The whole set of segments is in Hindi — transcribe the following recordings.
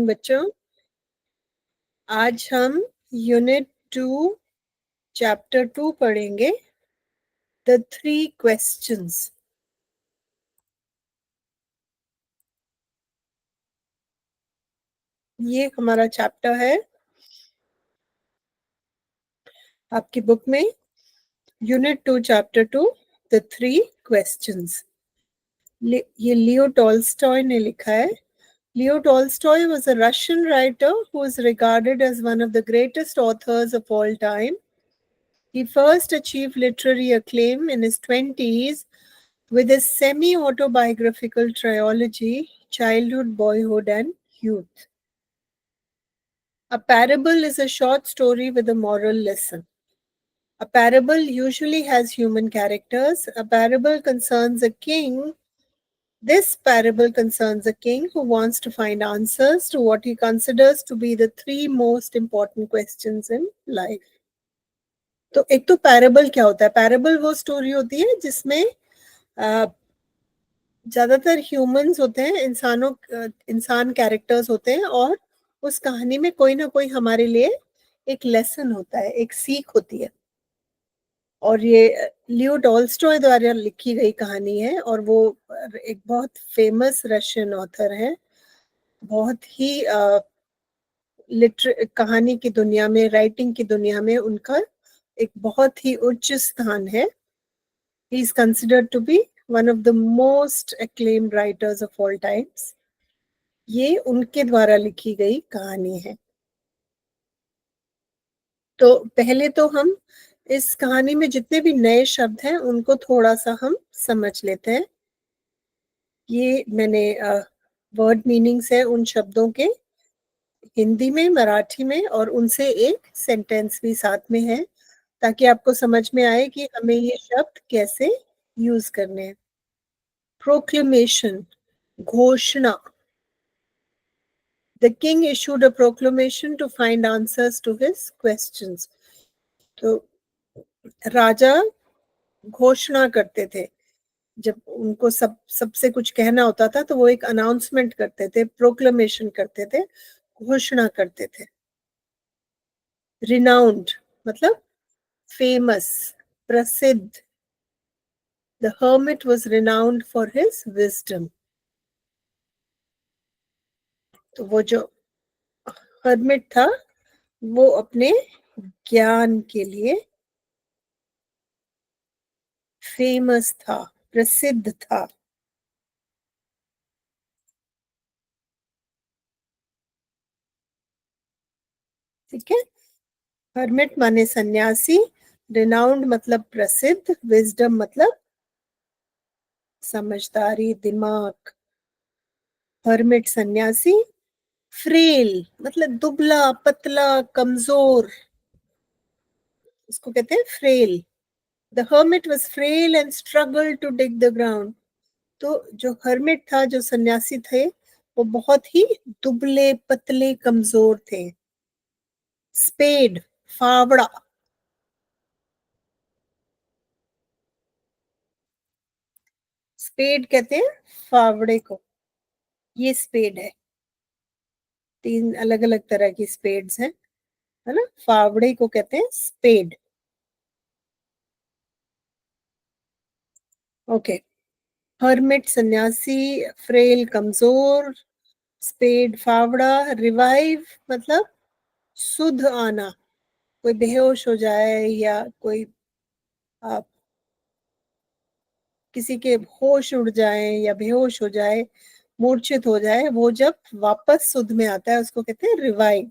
बच्चों, आज हम यूनिट 2 चैप्टर 2 पढ़ेंगे, द 3 क्वेश्चंस। ये हमारा चैप्टर है आपकी बुक में, यूनिट 2 चैप्टर 2, द 3 क्वेश्चंस। ये लियो टॉल्स्टॉय ने लिखा है। Leo Tolstoy was a Russian writer who is regarded as one of the greatest authors of all time. He first achieved literary acclaim in his 20s with his semi-autobiographical trilogy, Childhood, Boyhood, and Youth. A parable is a short story with a moral lesson. A parable usually has human characters. A parable concerns a king. This parable concerns a king who wants to find answers to what he considers to be the 3 most important questions in life. तो एक तो पैराबल क्या होता है? पैराबल वो स्टोरी होती है जिसमें ज्यादातर ह्यूमंस होते हैं, इंसान कैरेक्टर्स होते हैं, और उस कहानी में कोई ना कोई हमारे लिए एक लेसन होता है, एक सीख होती है। और ये लियो टॉल्स्टॉय द्वारा लिखी गई कहानी है, और वो एक बहुत फेमस रशियन ऑथर है। बहुत ही कहानी की दुनिया में, राइटिंग की दुनिया में उनका एक बहुत ही उच्च स्थान है। He is considered to be one of the most acclaimed writers of all times. ये उनके द्वारा लिखी गई कहानी है। तो पहले तो हम इस कहानी में जितने भी नए शब्द हैं उनको थोड़ा सा हम समझ लेते हैं। ये मैंने वर्ड मीनिंग्स है उन शब्दों के, हिंदी में, मराठी में, और उनसे एक सेंटेंस भी साथ में है, ताकि आपको समझ में आए कि हमें ये शब्द कैसे यूज करने हैं। प्रोक्लेमेशन, घोषणा। The king issued a proclamation to find answers to his questions. तो राजा घोषणा करते थे, जब उनको सबसे कुछ कहना होता था तो वो एक अनाउंसमेंट करते थे, प्रोक्लेमेशन करते थे, घोषणा करते थे। रिनाउंड मतलब फेमस, प्रसिद्ध। The hermit was renowned for his wisdom. तो वो जो hermit था वो अपने ज्ञान के लिए फेमस था, प्रसिद्ध था। ठीक है, हर्मिट माने सन्यासी, रिनाउंड मतलब प्रसिद्ध, विजडम मतलब समझदारी, दिमाग। हर्मिट सन्यासी, फ्रेल मतलब दुबला पतला कमजोर, इसको कहते हैं frail. The hermit was frail and struggle to dig the ground. तो जो हर्मिट था, जो सन्यासी थे, वो बहुत ही दुबले पतले कमजोर थे। स्पेड, फावड़ा। स्पेड कहते हैं फावड़े को। ये स्पेड है। 3 अलग अलग तरह की स्पेड्स हैं, है ना। फावड़े को कहते हैं स्पेड। ओके, हर्मिट सन्यासी, फ्रेल कमजोर, स्पेड फावड़ा। रिवाइव मतलब सुध आना, कोई बेहोश हो जाए या कोई आ, किसी के होश उड़ जाए या बेहोश हो जाए, मूर्छित हो जाए, वो जब वापस सुध में आता है उसको कहते हैं revive.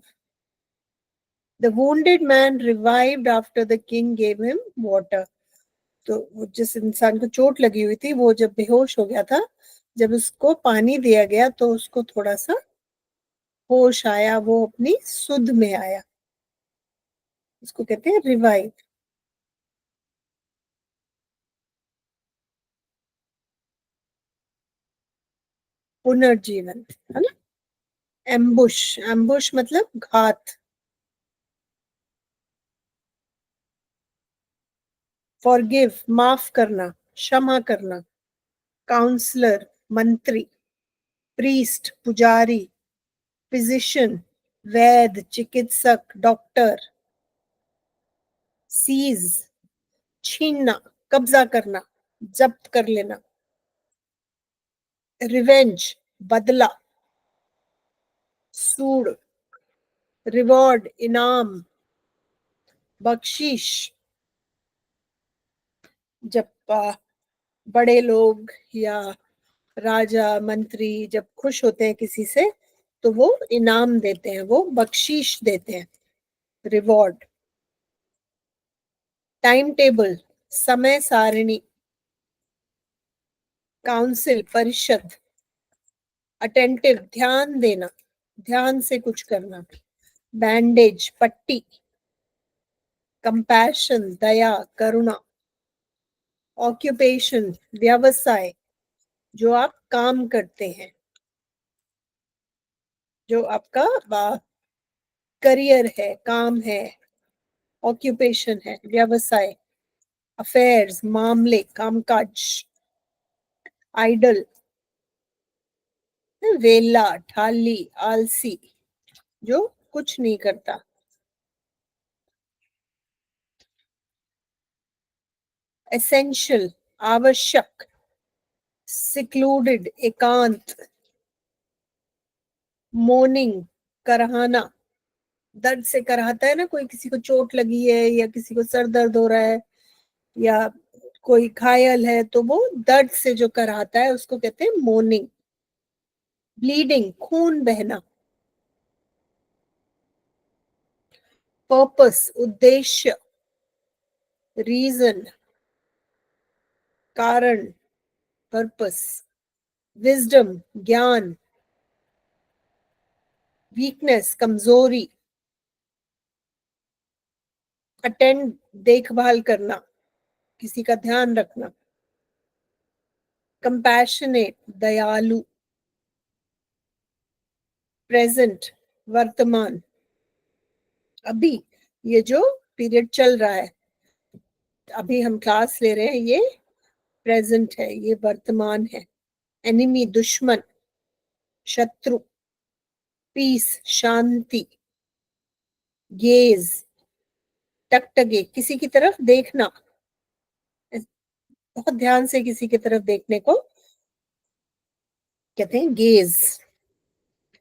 The wounded man revived after the king gave him water. तो जिस इंसान को चोट लगी हुई थी, वो जब बेहोश हो गया था, जब उसको पानी दिया गया तो उसको थोड़ा सा होश आया, वो अपनी सुध में आया, इसको कहते हैं रिवाइव। पुनर्जीवन, है ना। एम्बुश, एम्बुश मतलब घात। फॉरगिव माफ करना, क्षमा करना। काउंसलर मंत्री। प्रीस्ट पुजारी। फिजिशियन, वैद्य, चिकित्सक, डॉक्टर. सीज, छीनना, कब्जा करना, जब्त कर लेना. रिवेंज, बदला. सूड, रिवॉर्ड, इनाम, बख्शीश. जब बड़े लोग या राजा मंत्री जब खुश होते हैं किसी से तो वो इनाम देते हैं, वो बख्शीश देते हैं, रिवॉर्ड. टाइम टेबल, समय सारिणी. काउंसिल, परिषद. अटेंटिव, ध्यान देना, ध्यान से कुछ करना. बैंडेज, पट्टी. कंपैशन, दया, करुणा. ऑक्यूपेशन, व्यवसाय, जो आप काम करते हैं, जो आपका करियर है, काम है, ऑक्यूपेशन है, व्यवसाय. अफेयर्स, मामले, कामकाज. आइडल, वेला, ठाली, आलसी, जो कुछ नहीं करता. एसेंशियल, आवश्यक. सिक्लूडेड, एकांत. मोर्निंग, कराहना. दर्द से कराहता है ना, कोई किसी को चोट लगी है या किसी को सर दर्द हो रहा है या कोई घायल है तो वो दर्द से जो कराहता है उसको कहते हैं मोर्निंग. ब्लीडिंग, खून बहना. पर्पस, उद्देश्य. रीजन, कारण, पर्पस. विजडम, ज्ञान. वीकनेस, कमजोरी. अटेंड, देखभाल करना, किसी का ध्यान रखना. कंपैशनेट, दयालु. प्रेजेंट, वर्तमान, अभी, ये जो पीरियड चल रहा है, अभी हम क्लास ले रहे हैं, ये प्रेजेंट है, ये वर्तमान है. एनिमी, दुश्मन, शत्रु. पीस, शांति. गेज, टकटके, किसी की तरफ देखना, बहुत ध्यान से किसी की तरफ देखने को कहते हैं गेज.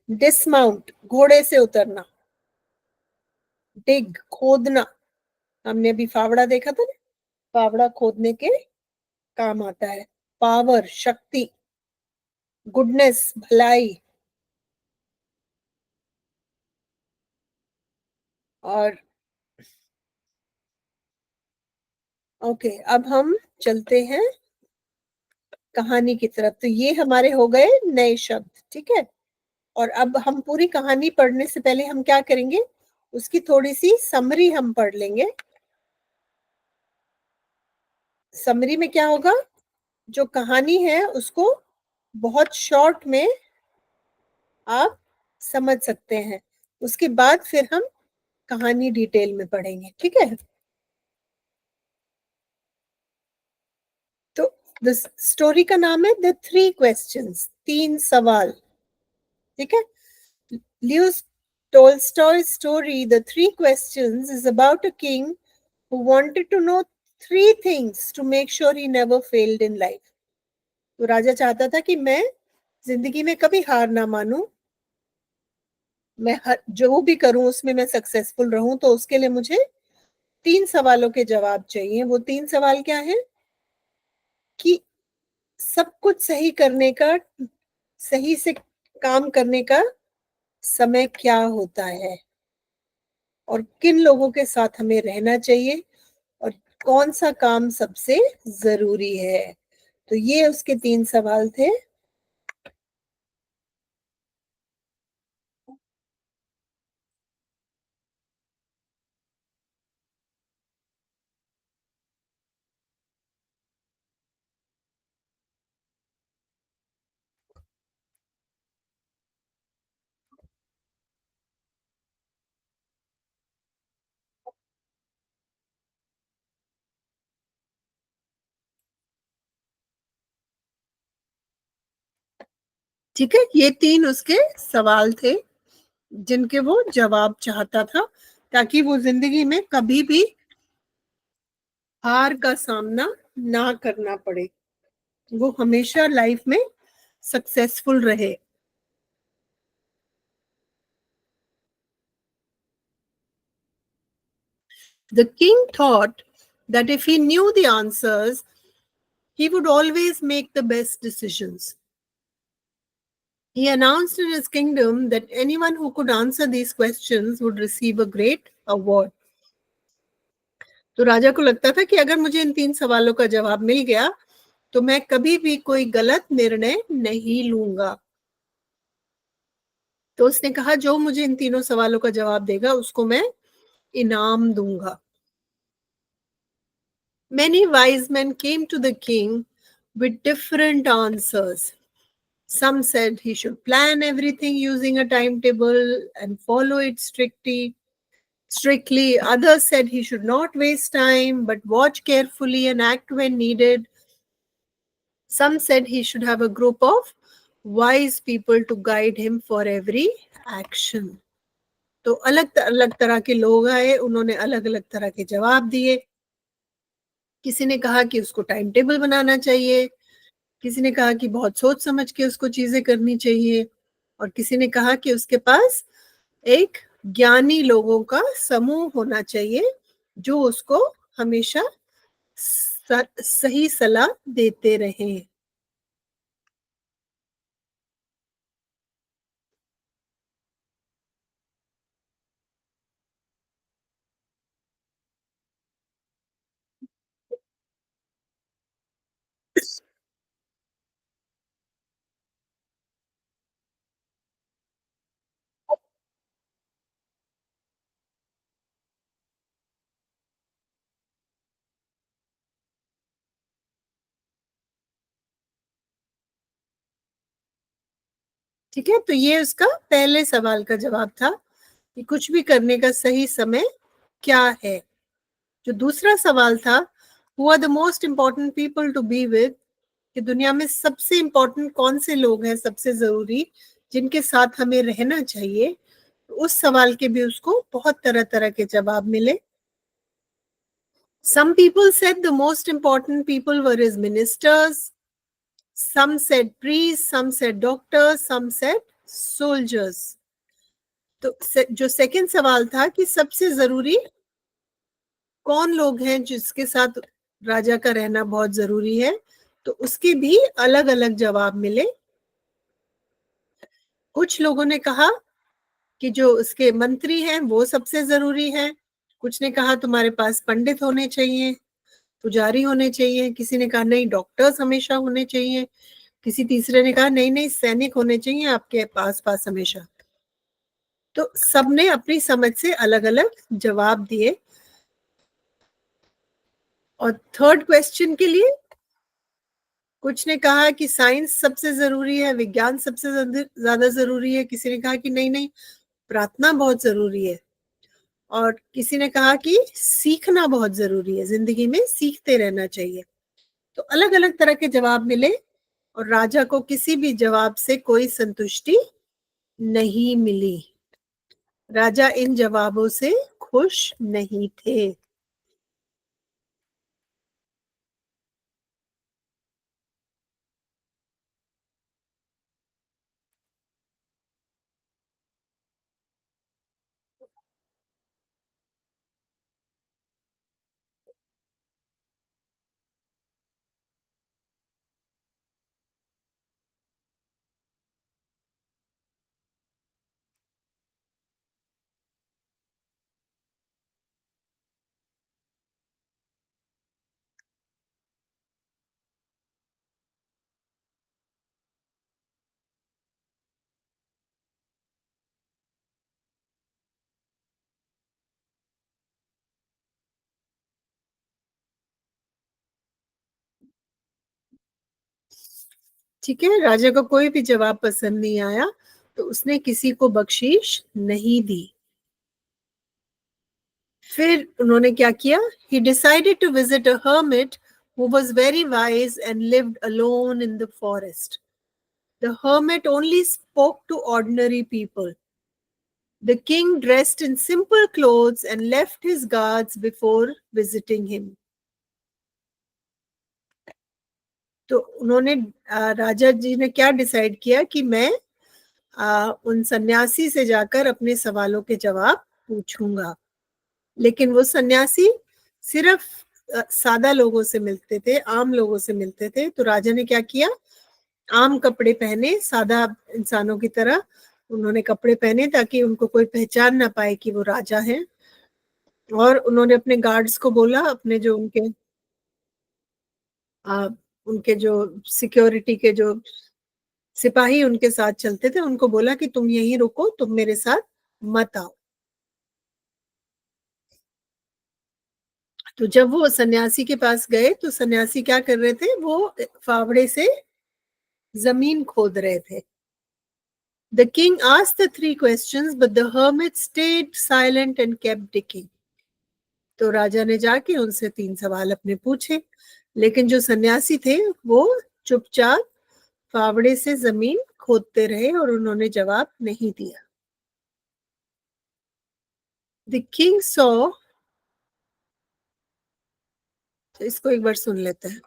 डिसमाउंट, घोड़े से उतरना. डिग, खोदना. हमने अभी फावड़ा देखा था ना, फावड़ा खोदने के काम आता है. पावर, शक्ति. गुडनेस, भलाई. और ओके, अब हम चलते हैं कहानी की तरफ. तो ये हमारे हो गए नए शब्द, ठीक है. और अब हम पूरी कहानी पढ़ने से पहले हम क्या करेंगे, उसकी थोड़ी सी समरी हम पढ़ लेंगे. समरी में क्या होगा, जो कहानी है उसको बहुत शॉर्ट में आप समझ सकते हैं, उसके बाद फिर हम कहानी डिटेल में पढ़ेंगे, ठीक है. तो द स्टोरी का नाम है द थ्री क्वेश्चंस, तीन सवाल, ठीक है. Leo Tolstoy's story, The Three Questions, is about a king who wanted to know three things to make sure he never failed in life. तो राजा चाहता था कि मैं जिंदगी में कभी हार ना मानूं, मैं जो भी करूं उसमें मैं सक्सेसफुल रहूं. तो उसके लिए मुझे तीन सवालों के जवाब चाहिए. वो तीन सवाल क्या है कि सब कुछ सही करने का, सही से काम करने का समय क्या होता है, और किन लोगों के साथ हमें रहना चाहिए, और कौन सा काम सबसे जरूरी है. तो ये उसके तीन सवाल थे. ठीक है, ये तीन उसके सवाल थे. जिनके वो जवाब चाहता था, ताकि वो जिंदगी में कभी भी हार का सामना ना करना पड़े, वो हमेशा लाइफ में सक्सेसफुल रहे। The king thought that if he knew the answers, he would always make the best decisions. He announced in his kingdom that anyone who could answer these questions would receive a great award. तो राजा को लगता था कि अगर मुझे इन 3 सवालों का जवाब मिल गया तो मैं कभी भी कोई गलत निर्णय नहीं लूंगा। तो उसने कहा जो मुझे इन तीनों सवालों का जवाब देगा उसको मैं इनाम दूंगा। Many wise men came to the king with different answers. Some said he should plan everything using a timetable and follow it strictly. Others said he should not waste time but watch carefully and act when needed. Some said he should have a group of wise people to guide him for every action. तो अलग अलग तरह के लोग आए, उन्होंने अलग अलग तरह के जवाब दिए। किसी ने कहा कि उसको टाइम टेबल बनाना चाहिए, किसी ने कहा कि बहुत सोच समझ के उसको चीजें करनी चाहिए, और किसी ने कहा कि उसके पास एक ज्ञानी लोगों का समूह होना चाहिए जो उसको हमेशा सही सलाह देते रहे। ठीक है, तो ये उसका पहले सवाल का जवाब था कि कुछ भी करने का सही समय क्या है। जो दूसरा सवाल था, who are the most important people to be with, कि दुनिया में सबसे इम्पोर्टेंट कौन से लोग हैं, सबसे जरूरी, जिनके साथ हमें रहना चाहिए। तो उस सवाल के भी उसको बहुत तरह तरह के जवाब मिले। Some people said the most important people were his ministers. Some said priests, some said doctors, some said soldiers. तो जो सेकंड सवाल था कि सबसे जरूरी कौन लोग हैं जिसके साथ राजा का रहना बहुत जरूरी है, तो उसके भी अलग अलग जवाब मिले। कुछ लोगों ने कहा कि जो उसके मंत्री हैं वो सबसे जरूरी है, कुछ ने कहा तुम्हारे पास पंडित होने चाहिए, पुजारी होने चाहिए, किसी ने कहा नहीं डॉक्टर्स हमेशा होने चाहिए, किसी तीसरे ने कहा नहीं नहीं सैनिक होने चाहिए आपके पास पास हमेशा। तो सबने अपनी समझ से अलग अलग जवाब दिए। और थर्ड क्वेश्चन के लिए कुछ ने कहा कि साइंस सबसे जरूरी है, विज्ञान सबसे ज्यादा जरूरी है, किसी ने कहा कि नहीं नहीं प्रार्थना बहुत जरूरी है, और किसी ने कहा कि सीखना बहुत जरूरी है, जिंदगी में सीखते रहना चाहिए। तो अलग अलग तरह के जवाब मिले और राजा को किसी भी जवाब से कोई संतुष्टि नहीं मिली। राजा इन जवाबों से खुश नहीं थे। ठीक है, राजा को कोई भी जवाब पसंद नहीं आया, तो उसने किसी को बख्शीश नहीं दी। फिर उन्होंने क्या किया? He decided to visit a hermit who was very wise and lived alone in the forest. The hermit only spoke to ordinary people. The king dressed in simple clothes and left his guards before visiting him. तो उन्होंने राजा जी ने क्या डिसाइड किया कि मैं उन सन्यासी से जाकर अपने सवालों के जवाब पूछूंगा। लेकिन वो सन्यासी सिर्फ सादा लोगों से मिलते थे, आम लोगों से मिलते थे। तो राजा ने क्या किया, आम कपड़े पहने, सादा इंसानों की तरह उन्होंने कपड़े पहने ताकि उनको कोई पहचान ना पाए कि वो राजा हैं। और उन्होंने अपने गार्ड्स को बोला, अपने जो उनके जो सिक्योरिटी के जो सिपाही उनके साथ चलते थे, उनको बोला कि तुम यहीं रुको, तुम मेरे साथ मत आओ। तो जब वो सन्यासी के पास गए तो सन्यासी क्या कर रहे थे, वो फावड़े से जमीन खोद रहे थे। The king asked the three questions, but the hermit stayed silent and kept digging. तो राजा ने जाके उनसे 3 सवाल अपने पूछे, लेकिन जो सन्यासी थे वो चुपचाप फावड़े से जमीन खोदते रहे और उन्होंने जवाब नहीं दिया। The king saw, तो इसको एक बार सुन लेते हैं।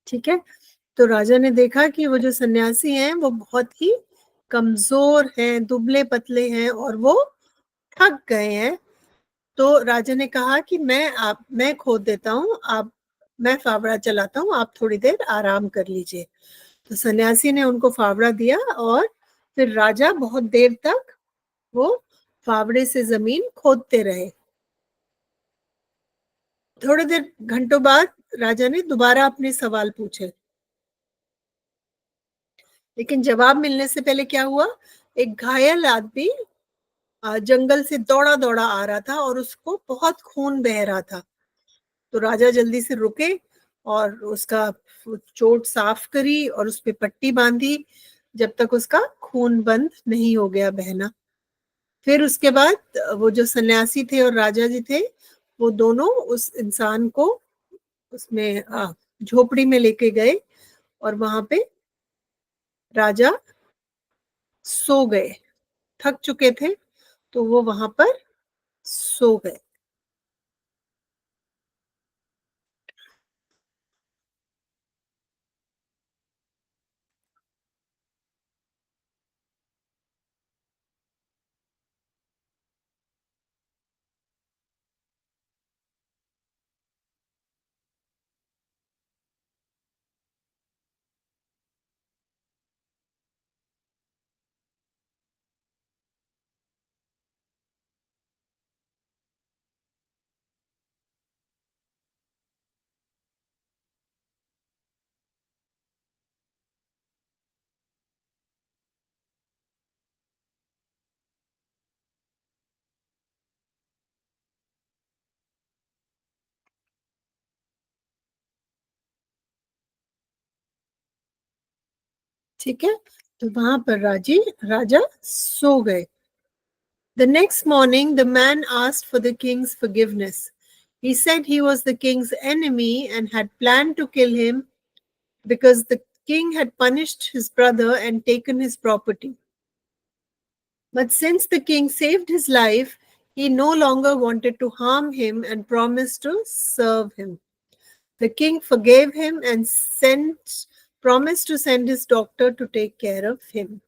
ठीक है, तो राजा ने देखा कि वो जो सन्यासी हैं वो बहुत ही कमजोर हैं, दुबले पतले हैं और वो थक गए हैं। तो राजा ने कहा कि मैं खोद देता हूँ, आप मैं फावड़ा चलाता हूँ, आप थोड़ी देर आराम कर लीजिए। तो सन्यासी ने उनको फावड़ा दिया और फिर राजा बहुत देर तक वो फावड़े से जमीन खोदते रहे। थोड़ी देर, घंटों बाद राजा ने दोबारा अपने सवाल पूछे, लेकिन जवाब मिलने से पहले क्या हुआ, एक घायल आदमी जंगल से दौड़ा दौड़ा आ रहा था और उसको बहुत खून बह रहा था। तो राजा जल्दी से रुके और उसका चोट साफ करी और उस पे पट्टी बांधी जब तक उसका खून बंद नहीं हो गया बहना। फिर उसके बाद वो जो सन्यासी थे और राजा जी थे, वो दोनों उस इंसान को उसमें झोपड़ी में लेके गए और वहां पे राजा सो गए। थक चुके थे तो वो वहां पर सो गए। ठीक है, तो वहां पर राजा सो गए। The next morning, the man asked for the king's forgiveness. He said he was the king's enemy and had planned to kill him because the king had punished his brother and taken his property. But since the king saved his life, he no longer wanted to harm him and promised to serve him. The king forgave him and promised to send his doctor to take care of him.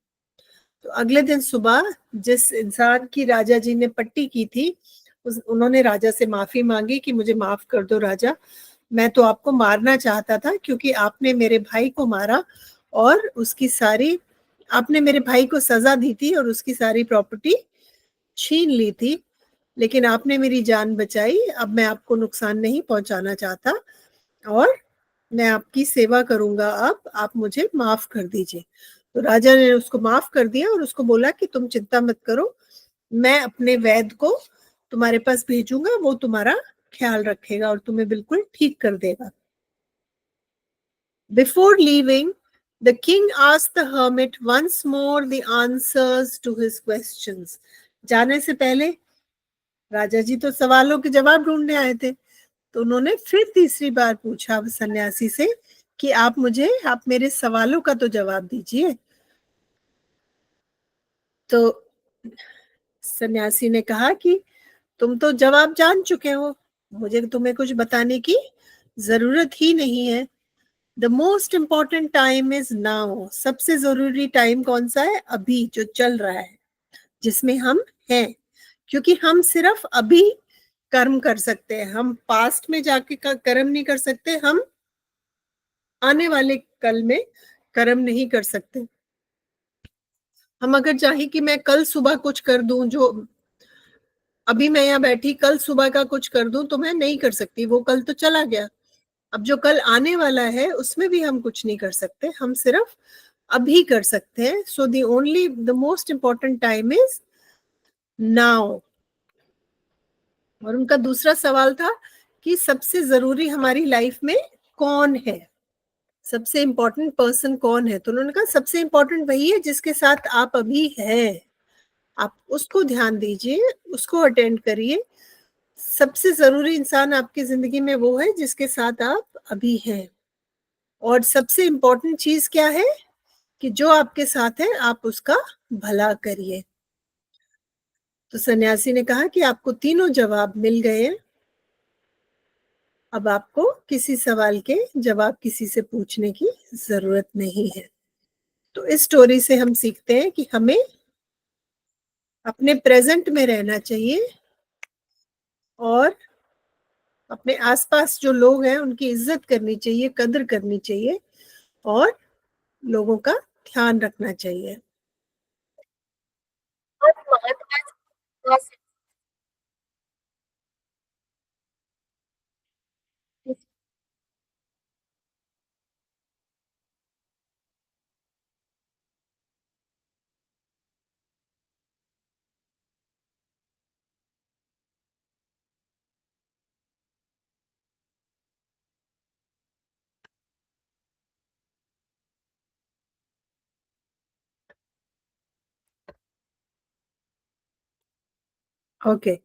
तो अगले दिन सुबह जिस इंसान की राजा जी ने पट्टी की थी, उन्होंने राजा से माफी मांगी कि मुझे माफ कर दो राजा, मैं तो आपको मारना चाहता था क्योंकि आपने मेरे भाई को मारा और उसकी सारी, आपने मेरे भाई को सजा दी थी और उसकी सारी प्रॉपर्टी छीन ली थी, लेकिन आपने मेरी जान बचाई। अब मैं आपको नुकसान नहीं पहुंचाना चाहता और मैं आपकी सेवा करूंगा, अब आप मुझे माफ कर दीजिए। तो राजा ने उसको माफ कर दिया और उसको बोला कि तुम चिंता मत करो, मैं अपने वैद्य को तुम्हारे पास भेजूंगा, वो तुम्हारा ख्याल रखेगा और तुम्हें बिल्कुल ठीक कर देगा। Before leaving, the king asked the hermit once more the answers to his questions. जाने से पहले राजा जी तो सवालों के जवाब ढूंढने आए थे, तो उन्होंने फिर तीसरी बार पूछा सन्यासी से कि आप मेरे सवालों का तो जवाब दीजिए। तो सन्यासी ने कहा कि तुम तो जवाब जान चुके हो, मुझे तुम्हें कुछ बताने की जरूरत ही नहीं है। The most important time is now. सबसे जरूरी टाइम कौन सा है? अभी जो चल रहा है, जिसमें हम हैं। क्योंकि हम सिर्फ अभी कर्म कर सकते हैं, हम पास्ट में जाके कर्म नहीं कर सकते, हम आने वाले कल में कर्म नहीं कर सकते। हम अगर चाहे कि मैं कल सुबह कुछ कर दूं, जो अभी मैं यहाँ बैठी कल सुबह का कुछ कर दूं, तो मैं नहीं कर सकती, वो कल तो चला गया। अब जो कल आने वाला है उसमें भी हम कुछ नहीं कर सकते, हम सिर्फ अभी कर सकते हैं। So the most important time is now. और उनका दूसरा सवाल था कि सबसे जरूरी हमारी लाइफ में कौन है, सबसे इंपॉर्टेंट पर्सन कौन है? तो उन्होंने कहा सबसे इंपॉर्टेंट वही है जिसके साथ आप अभी हैं, आप उसको ध्यान दीजिए, उसको अटेंड करिए। सबसे जरूरी इंसान आपकी जिंदगी में वो है जिसके साथ आप अभी हैं। और सबसे इंपॉर्टेंट चीज क्या है? कि जो आपके साथ है आप उसका भला करिए। तो सन्यासी ने कहा कि आपको तीनों जवाब मिल गए हैं, अब आपको किसी सवाल के जवाब किसी से पूछने की जरूरत नहीं है। तो इस स्टोरी से हम सीखते हैं कि हमें अपने प्रेजेंट में रहना चाहिए और अपने आसपास जो लोग हैं उनकी इज्जत करनी चाहिए, कदर करनी चाहिए और लोगों का ध्यान रखना चाहिए। ओके,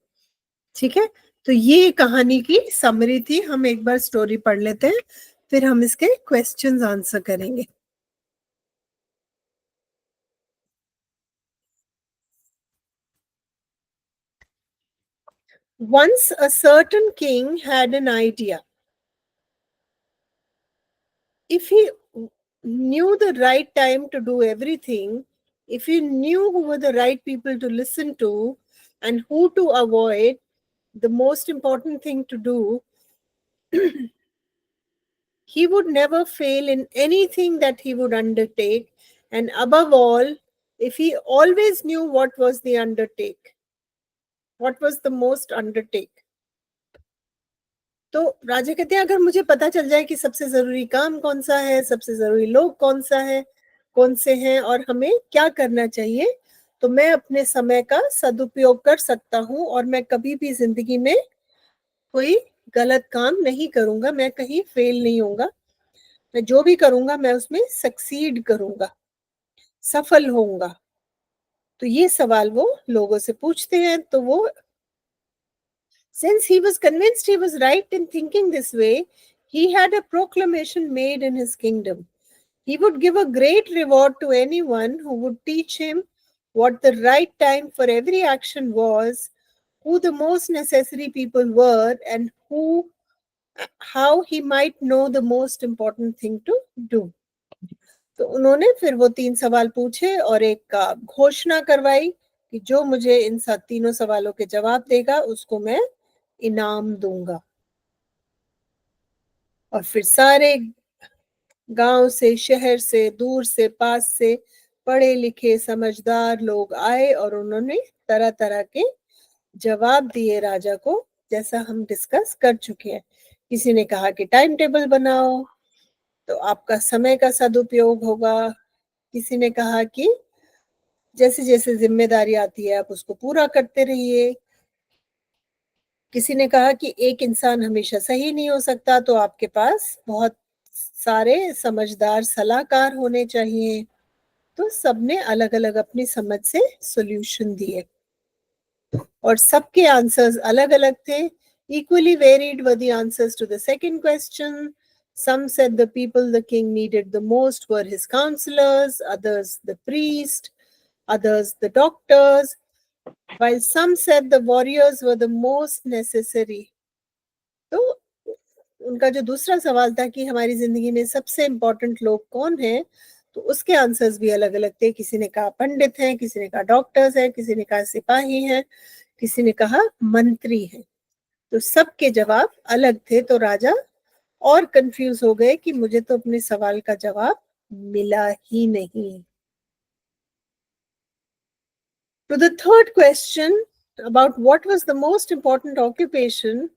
ठीक है। तो ये कहानी की समरी थी, हम एक बार स्टोरी पढ़ लेते हैं, फिर हम इसके क्वेश्चंस आंसर करेंगे। Once a certain king had an idea. If he knew the right time to do everything, if he knew who were the right people to listen to and who to avoid, the most important thing to do, he would never fail in anything that he would undertake. And above all, if he always knew what was the undertake, what was the most undertake. तो राजा कहते हैं अगर मुझे पता चल जाए कि सबसे जरूरी काम कौन सा है, सबसे जरूरी लोग कौन सा है, कौन से हैं और हमें क्या करना चाहिए, तो मैं अपने समय का सदुपयोग कर सकता हूँ और मैं कभी भी जिंदगी में कोई गलत काम नहीं करूंगा, मैं कहीं फेल नहीं होऊंगा, मैं जो भी करूंगा मैं उसमें सक्सीड करूंगा, सफल होऊंगा। तो ये सवाल वो लोगों से पूछते हैं। तो वो, since he was convinced he was right in thinking this way, he had a proclamation made in his kingdom. He would give a great reward to anyone who would teach him what the right time for every action was, who the most necessary people were, and how he might know the most important thing to do. तो उन्होंने फिर वो 3 सवाल पूछे और एक घोषणा करवाई कि जो मुझे इन तीनों सवालों के जवाब देगा उसको मैं इनाम दूंगा। और फिर सारे गांव से, शहर से, दूर से, पास से पढ़े लिखे समझदार लोग आए और उन्होंने तरह तरह के जवाब दिए राजा को, जैसा हम डिस्कस कर चुके हैं। किसी ने कहा कि टाइम टेबल बनाओ तो आपका समय का सदुपयोग होगा, किसी ने कहा कि जैसे जैसे जिम्मेदारी आती है आप उसको पूरा करते रहिए। किसी ने कहा कि एक इंसान हमेशा सही नहीं हो सकता, तो आपके पास बहुत सारे समझदार सलाहकार होने चाहिए। तो सबने अलग अलग अपनी समझ से सॉल्यूशन दिए और सबके आंसर्स अलग अलग थे। Equally varied were the answers to the second question. Some said the people the king needed the most were his counselors, others the priest, others the doctors, while some said the warriors were the most necessary. तो उनका जो दूसरा सवाल था कि हमारी जिंदगी में सबसे इम्पोर्टेंट लोग कौन हैं, तो उसके आंसर्स भी अलग अलग थे। किसी ने कहा पंडित हैं, किसी ने कहा डॉक्टर्स हैं, किसी ने कहा सिपाही हैं, किसी ने कहा मंत्री हैं। तो सबके जवाब अलग थे। तो राजा और कंफ्यूज हो गए कि मुझे तो अपने सवाल का जवाब मिला ही नहीं। To the third question about what was the most important occupation,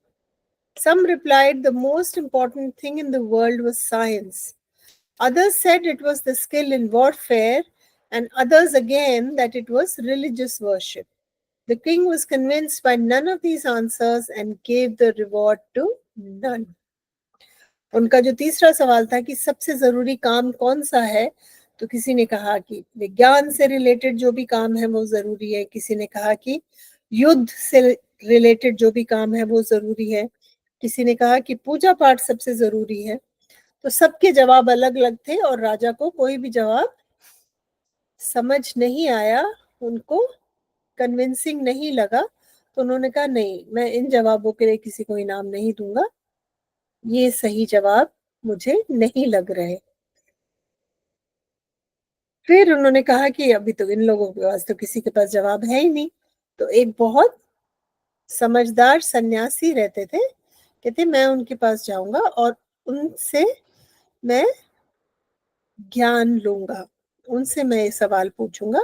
some replied the most important thing in the world was science. Others said it was the skill in warfare, and others again that it was religious worship. The king was convinced by none of these answers and gave the reward to none. उनका जो तीसरा सवाल था कि सबसे जरूरी काम कौन सा है, तो किसी ने कहा कि विज्ञान से रिलेटेड जो भी काम है वो जरूरी है, किसी ने कहा कि युद्ध से रिलेटेड जो भी काम है वो जरूरी है, किसी ने कहा कि पूजा पाठ सबसे जरूरी है। तो सबके जवाब अलग अलग थे और राजा को कोई भी जवाब समझ नहीं आया, उनको कन्विंसिंग नहीं लगा। तो उन्होंने कहा नहीं, मैं इन जवाबों के लिए किसी को इनाम नहीं दूंगा, ये सही जवाब मुझे नहीं लग रहे। फिर उन्होंने कहा कि अभी तो इन लोगों के पास तो किसी के पास जवाब है ही नहीं। तो एक बहुत समझदार सन्यासी रहते थे, कहते मैं उनके पास जाऊंगा और उनसे मैं ज्ञान लूंगा, उनसे मैं ये सवाल पूछूंगा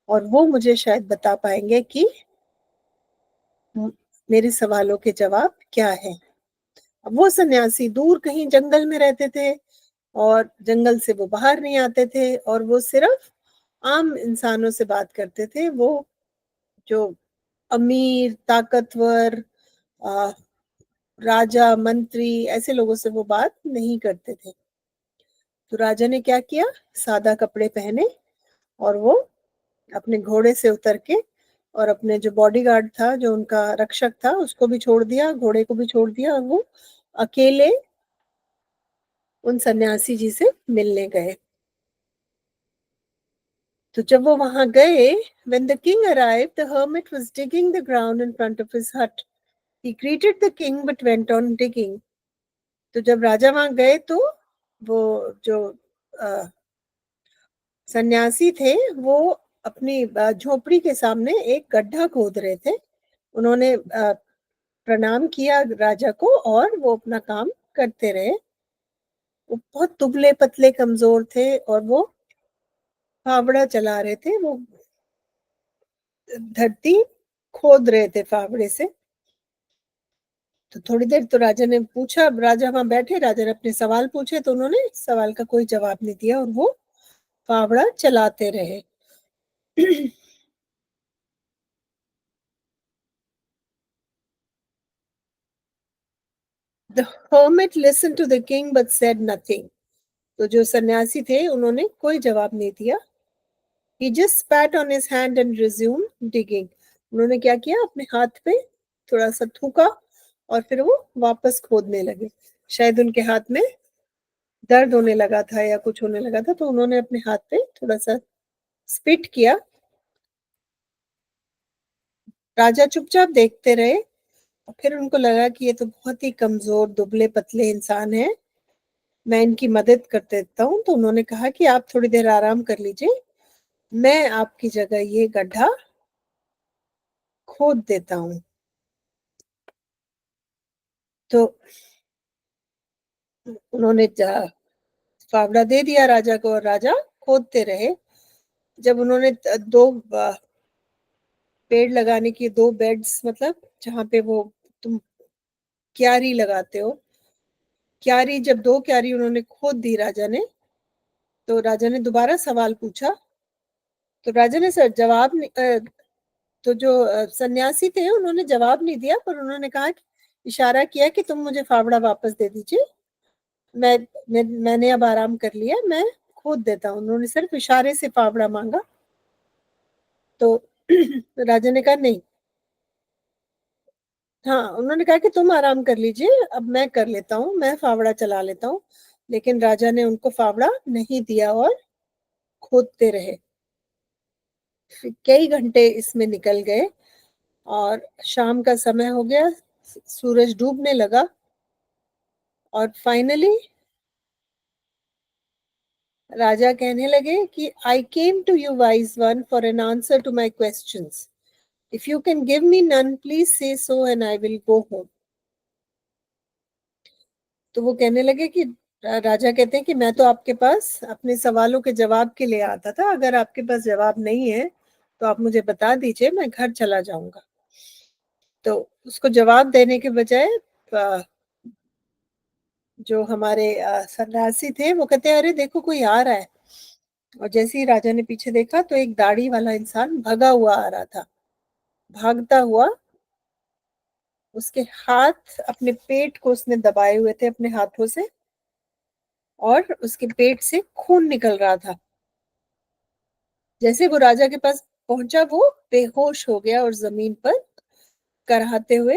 और वो मुझे शायद बता पाएंगे कि मेरे सवालों के जवाब क्या है। अब वो सन्यासी दूर कहीं जंगल में रहते थे और जंगल से वो बाहर नहीं आते थे और वो सिर्फ आम इंसानों से बात करते थे। वो जो अमीर ताकतवर राजा मंत्री ऐसे लोगों से वो बात नहीं करते थे। तो राजा ने क्या किया, सादा कपड़े पहने और वो अपने घोड़े से उतर के और अपने जो बॉडीगार्ड था, जो उनका रक्षक था, उसको भी छोड़ दिया, घोड़े को भी छोड़ दिया और वो अकेले उन सन्यासी जी से मिलने गए। तो जब वो वहां गए, when the king arrived, the hermit was digging the ground in front of his hut. He greeted the king but went on digging. तो जब राजा वहां गए तो वो जो सन्यासी थे वो अपनी झोपड़ी के सामने एक गड्ढा खोद रहे थे। उन्होंने प्रणाम किया राजा को और वो अपना काम करते रहे। वो बहुत दुबले पतले कमजोर थे और वो फावड़ा चला रहे थे, वो धरती खोद रहे थे फावड़े से। तो थोड़ी देर तो राजा ने पूछा, राजा वहां बैठे, राजा ने अपने सवाल पूछे तो उन्होंने सवाल का कोई जवाब नहीं दिया और वो फावड़ा चलाते रहे। The hermit listened to the king but said nothing. तो जो सन्यासी थे उन्होंने कोई जवाब नहीं दिया। He just spat on his hand and resumed digging. उन्होंने क्या किया, अपने हाथ पे थोड़ा सा थूका और फिर वो वापस खोदने लगे। शायद उनके हाथ में दर्द होने लगा था या कुछ होने लगा था, तो उन्होंने अपने हाथ पे थोड़ा सा स्पिट किया। राजा चुपचाप देखते रहे और फिर उनको लगा कि ये तो बहुत ही कमजोर दुबले पतले इंसान है, मैं इनकी मदद कर देता हूँ। तो उन्होंने कहा कि आप थोड़ी देर आराम कर लीजिए, मैं आपकी जगह ये गड्ढा खोद देता हूँ। तो उन्होंने फावड़ा दे दिया राजा को और राजा खोदते रहे। जब उन्होंने दो पेड़ लगाने की दो बेड्स, मतलब जहाँ पे वो तुम क्यारी लगाते हो, क्यारी जब दो क्यारी उन्होंने खोद दी राजा ने, तो राजा ने दोबारा सवाल पूछा, तो राजा ने सर जवाब तो जो सन्यासी थे उन्होंने जवाब नहीं दिया, पर उन्होंने कहा कि इशारा किया कि तुम मुझे फावड़ा वापस दे दीजिए, मैंने अब आराम कर लिया, मैं खुद देता हूँ। उन्होंने सिर्फ इशारे से फावड़ा मांगा। तो राजा ने कहा नहीं, हाँ, उन्होंने कहा कि तुम आराम कर लीजिए, अब मैं कर लेता हूँ, मैं फावड़ा चला लेता हूँ। लेकिन राजा ने उनको फावड़ा नहीं दिया और खोदते रहे। फिर कई घंटे इसमें निकल गए और शाम का समय हो गया, सूरज डूबने लगा और फाइनली राजा कहने लगे कि I came to you wise one for an answer to my questions. If you can give me none please say so and I will go home. तो वो कहने लगे कि राजा कहते हैं कि मैं तो आपके पास अपने सवालों के जवाब के लिए आता था, अगर आपके पास जवाब नहीं है तो आप मुझे बता दीजिए, मैं घर चला जाऊंगा। तो उसको जवाब देने के बजाय जो हमारे सन्यासी थे वो कहते हैं अरे देखो कोई आ रहा है। और जैसे ही राजा ने पीछे देखा तो एक दाढ़ी वाला इंसान भगा हुआ आ रहा था, भागता हुआ। उसके हाथ, अपने पेट को उसने दबाए हुए थे अपने हाथों से और उसके पेट से खून निकल रहा था। जैसे वो राजा के पास पहुंचा वो बेहोश हो गया और जमीन पर कराहते हुए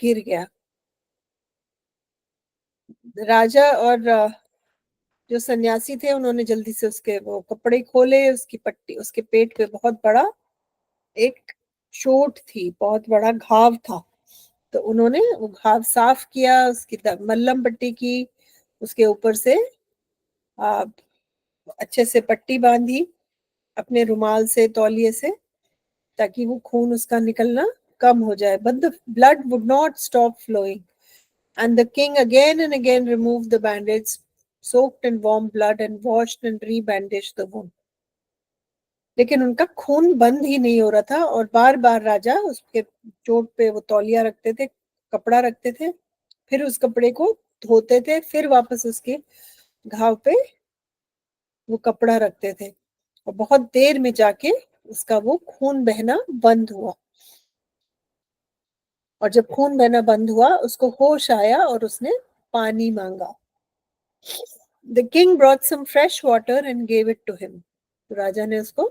गिर गया। राजा और जो सन्यासी थे उन्होंने जल्दी से उसके वो कपड़े खोले, उसकी पट्टी, उसके पेट पे बहुत बड़ा एक चोट थी, बहुत बड़ा घाव था। तो उन्होंने वो घाव साफ किया, उसकी मल्लम पट्टी की, उसके ऊपर से आ, अच्छे से पट्टी बांधी अपने रुमाल से, तौलिए से, ताकि वो खून उसका निकलना कम हो जाए। But the blood would not stop flowing and the king again and again removed the bandage, soaked in warm blood and washed and rebandaged the wound. लेकिन उनका खून बंद ही नहीं हो रहा था और बार बार राजा उसके चोट पे वो तौलिया रखते थे, कपड़ा रखते थे, फिर उस कपड़े को धोते थे, फिर वापस उसके घाव पे वो कपड़ा रखते थे और बहुत देर में जाके उसका वो खून बहना बंद हुआ। और जब खून बहना बंद हुआ उसको होश आया और उसने पानी मांगा। The king brought some fresh water and gave it to him. तो राजा ने उसको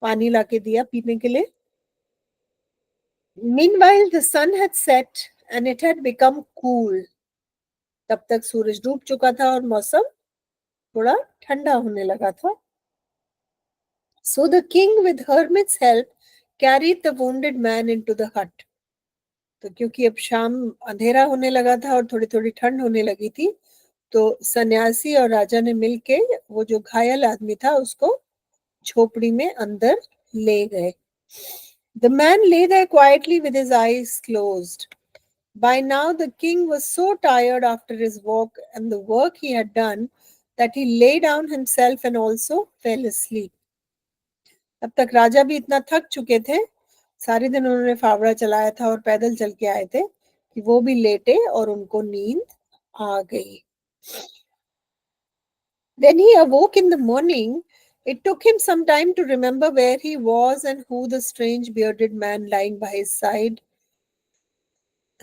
पानी लाके दिया पीने के लिए। Meanwhile, the sun had set and it had become cool. तब तक सूरज डूब चुका था और मौसम थोड़ा ठंडा होने लगा था। So the king, with hermit's help, carried the wounded man into the hut. तो क्योंकि अब शाम, अंधेरा होने लगा था और थोड़ी थोड़ी ठंड होने लगी थी, तो सन्यासी और राजा ने मिलके वो जो घायल आदमी था उसको झोपड़ी में अंदर ले गए। The man lay there quietly with his eyes closed. By now the king was so tired after his walk and the work he had done that he lay down himself and also fell asleep. अब तक राजा भी इतना थक चुके थे, सारे दिन उन्होंने फावड़ा चलाया था और पैदल चल के आए थे, कि वो भी लेटे और उनको नींद आ गई। When he awoke in the morning, it took him some time to remember where he was and who the strange bearded man lying by his side,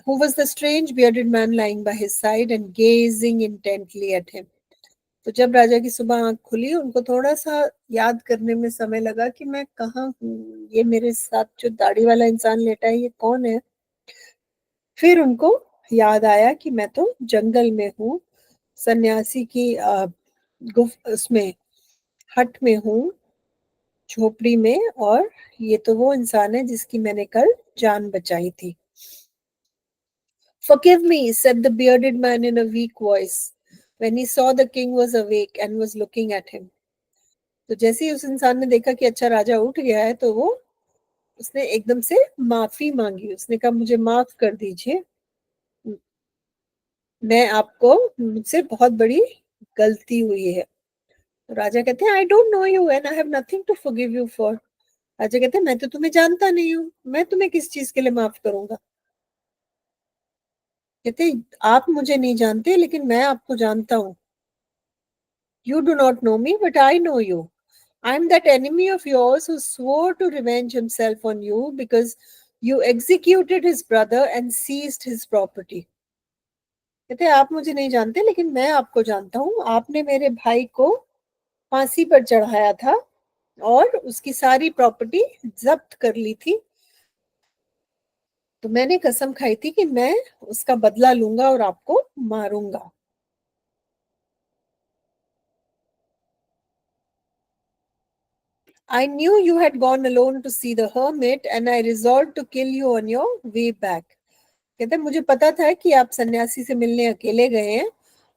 who was the strange bearded man lying by his side and gazing intently at him. तो जब राजा की सुबह आंख खुली, उनको थोड़ा सा याद करने में समय लगा कि मैं कहाँ हूँ, ये मेरे साथ जो दाढ़ी वाला इंसान लेटा है ये कौन है। फिर उनको याद आया कि मैं तो जंगल में हूँ, सन्यासी की उसमें हट में हूँ, झोपड़ी में, और ये तो वो इंसान है जिसकी मैंने कल जान बचाई थी। Forgive me, said the bearded man in a weak voice, when he saw the king was awake and was looking at him. तो जैसे ही उस इंसान ने देखा कि अच्छा राजा उठ गया है, तो वो उसने एकदम से माफी मांगी। उसने कहा मुझे माफ कर दीजिए, मैं आपको, मुझसे बहुत बड़ी गलती हुई है। तो राजा कहते हैं I don't know you and I have nothing to forgive you for. राजा कहते हैं मैं तो तुम्हें जानता नहीं हूँ, मैं तुम्हें किस चीज के लिए माफ करूंगा। कहते आप मुझे नहीं जानते लेकिन मैं आपको जानता हूँ। You do not know me, but I know you. I am that enemy of yours who swore to revenge himself on you because you executed his brother and seized his property. कहते हैं, आप मुझे नहीं जानते लेकिन मैं आपको जानता हूँ. आपने मेरे भाई को फांसी पर चढ़ाया था और उसकी सारी प्रॉपर्टी जब्त कर ली थी. तो मैंने कसम खाई थी कि मैं उसका बदला लूंगा और आपको मारूंगा. I knew you had gone alone to see the hermit and I resolved to kill you on your way back. कहते हैं, मुझे पता था कि आप सन्यासी से मिलने अकेले गए हैं,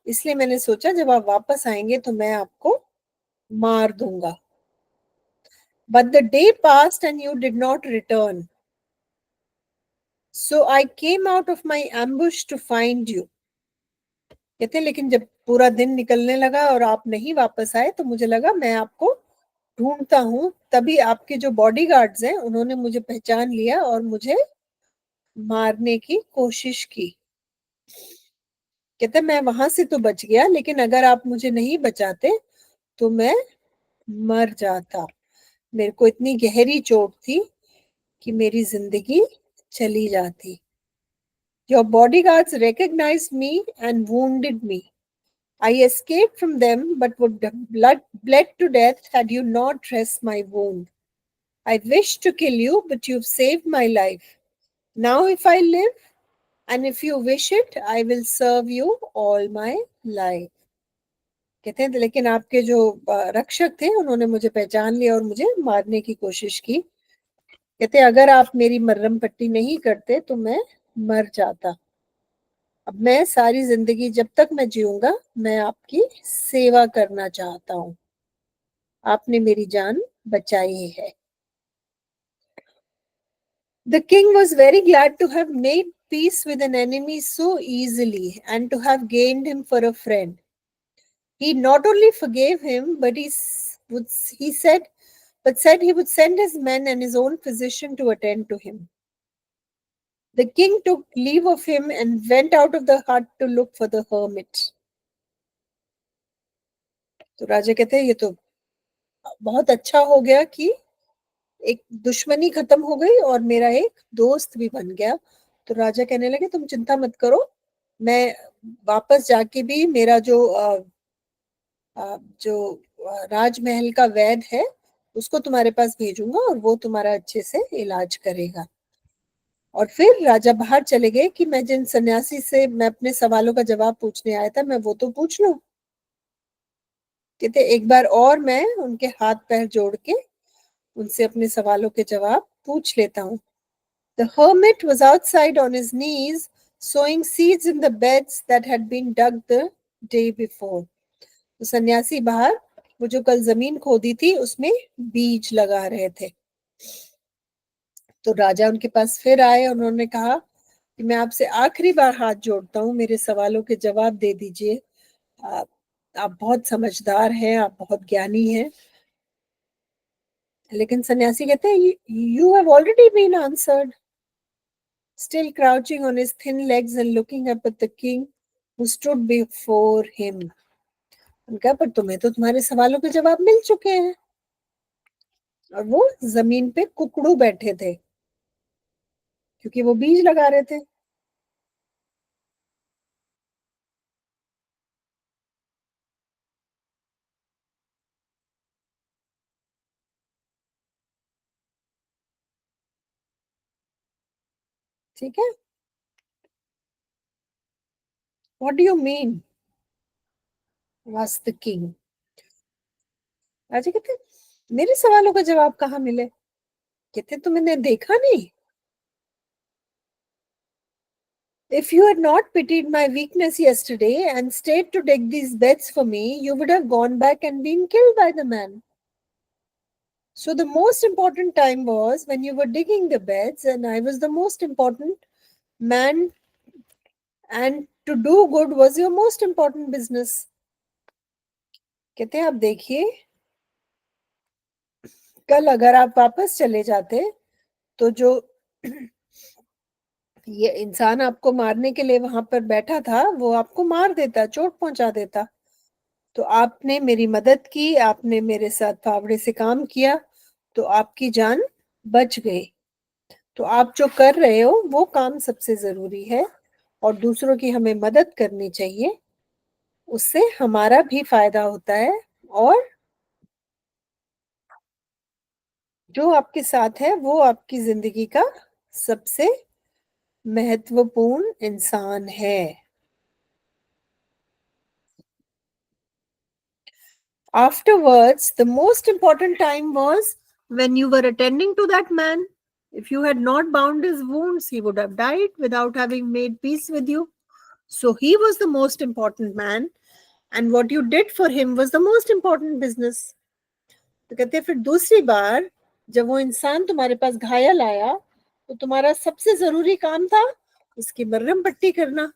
इसलिए मैंने सोचा जब आप वापस आएंगे तो मैं आपको मार दूंगा. But the day passed and you did not return. So I came out of my ambush to find you. कहते हैं, लेकिन जब पूरा दिन निकलने लगा और आप नहीं वापस आए तो मुझे लगा मैं आपको ढूंढता हूं. तभी आपके जो बॉडीगार्ड्स हैं उन्होंने मुझे पहचान लिया और मुझे मारने की कोशिश की. कहते मैं वहां से तो बच गया लेकिन अगर आप मुझे नहीं बचाते तो मैं मर जाता. मेरे को इतनी गहरी चोट थी कि मेरी जिंदगी चली जाती. Your bodyguards recognized me and wounded me. I escaped from them but would have bled to death had you not dressed my wound. I wished to kill you, but you've saved my life. Now, if I live, and if you wish it, I will serve you all my life. कहते हैं लेकिन आपके जो रक्षक थे उन्होंने मुझे पहचान लिया और मुझे मारने की कोशिश की. कहते अगर आप मेरी मरहम पट्टी नहीं करते तो मैं मर जाता. अब मैं सारी जिंदगी जब तक मैं जीऊंगा मैं आपकी सेवा करना चाहता हूँ. आपने मेरी जान बचाई है. The king was very glad to have made peace with an enemy so easily and to have gained him for a friend. He not only forgave him, but he said he would send his men and his own physician to attend to him. The king took leave of him and went out of the hut to look for the hermit. तो राजा कहते हैं ये तो बहुत अच्छा हो गया कि एक दुश्मनी खत्म हो गई और मेरा एक दोस्त भी बन गया. तो राजा कहने लगे तुम चिंता मत करो, मैं वापस जाके भी मेरा जो राजमहल का वैद है उसको तुम्हारे पास भेजूंगा और वो तुम्हारा अच्छे से इलाज करेगा. और फिर राजा बाहर चले गए कि मैं जिन सन्यासी से मैं अपने सवालों का जवाब पूछने आया था मैं वो तो पूछ लूं. कहते एक बार और मैं उनके हाथ पैर जोड़ के उनसे अपने सवालों के जवाब पूछ लेता हूँ. The hermit was outside on his knees, sowing seeds in the beds that had been dug the day before. तो सन्यासी बाहर वो जो कल जमीन खोदी थी उसमें बीज लगा रहे थे. तो राजा उनके पास फिर आए. उन्होंने कहा कि मैं आपसे आखिरी बार हाथ जोड़ता हूँ, मेरे सवालों के जवाब दे दीजिए. आप आप बहुत समझदार हैं, आप बहुत ज्ञानी हैं. लेकिन सन्यासी कहते हैं you have already been answered. Still crouching on his thin legs and looking up at the king who stood before him. उनका पर तुम्हें तो तुम्हारे सवालों के जवाब मिल चुके हैं. और वो जमीन पे कुकड़ू बैठे थे क्योंकि वो बीज लगा रहे थे. ठीक है. What do you mean? asked the king. राजा कहते मेरे सवालों का जवाब कहाँ मिले. कहते तुमने देखा नहीं. If you had not pitied my weakness yesterday and stayed to dig these beds for me, you would have gone back and been killed by the man. So the most important time was when you were digging the beds, and I was the most important man, and to do good was your most important business. कहते हैं आप देखिए, कल अगर आप वापस चले जाते तो जो ये इंसान आपको मारने के लिए वहां पर बैठा था वो आपको मार देता, चोट पहुंचा देता. तो आपने मेरी मदद की, आपने मेरे साथ फावड़े से काम किया, तो आपकी जान बच गई। तो आप जो कर रहे हो वो काम सबसे जरूरी है, और दूसरों की हमें मदद करनी चाहिए, उससे हमारा भी फायदा होता है, और जो आपके साथ है वो आपकी जिंदगी का सबसे महत्वपूर्ण इंसान है। Afterwards, the most important time was when you were attending to that man. If you had not bound his wounds, he would have died without having made peace with you. So he was the most important man, and what you did for him was the most important business. तो कहते हैं फिर दूसरी बार जब वो इंसान तुम्हारे पास घायल आया, तो तुम्हारा सबसे जरूरी काम था उसकी मरहम पट्टी करना।